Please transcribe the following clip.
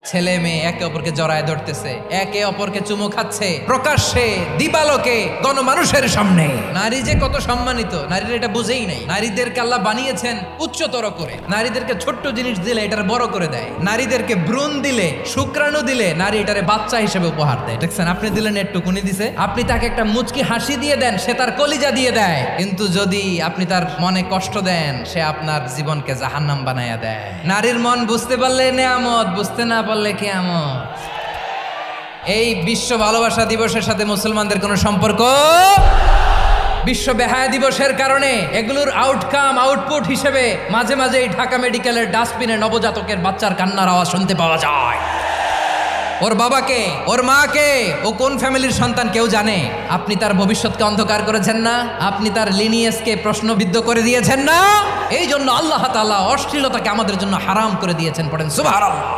ছেলে মেয়ে একে অপরকে জড়ায় ধরতেছে, একে অপরকে চুমু খাচ্ছে প্রকাশ্যে দিবালোকে গণমানুষের সামনে। নারী যে কত সম্মানিত নারীরা এটা বুঝেই নাই। নারীদেরকে আল্লাহ বানিয়েছেন উচ্চতর করে। নারীদেরকে ছোট্ট জিনিস দিলে এটার বড় করে দেয়। নারীদেরকে ভ্রূণ দিলে, শুক্রাণু দিলে নারী এটারে বাচ্চা হিসেবে উপহার দেয়। দেখছেন, আপনি দিলেন একটুকুনি দিছে, আপনি তাকে একটা মুচকি হাসি দিয়ে দেন, সে তার কলিজা দিয়ে দেয়। কিন্তু যদি আপনি তার মনে কষ্ট দেন, সে আপনার জীবনকে জাহান্নাম বানায়া দেয়। নারীর মন বুঝতে পারলে নেয়ামত, বুঝতে না পারলে কিয়ামত। এই বিশ্ব ভালোবাসা দিবসের সাথে মুসলমানদের কোনো সম্পর্ক? বিশ্ব বেহায়া দিবসের কারণে এগুলোর আউটপুট হিসেবে মাঝে মাঝে এই ঢাকা মেডিকেলের ডাস্টবিনে নবজাতকের বাচ্চার কান্নার আওয়াজ শুনতে পাওয়া যায়। ওর বাবাকে, ওর মাকে, ও কোন ফ্যামিলির সন্তান কেউ জানে? আপনি তার ভবিষ্যৎকে অন্ধকার করেছেন না? আপনি তার লিনিয়েজকে প্রশ্নবিদ্ধ করে দিয়েছেন না? এই জন্য আল্লাহ তাআলা অশ্লীলতাকে আমাদের জন্য হারাম করে দিয়েছেন। পড়েন সুবহানাল্লাহ।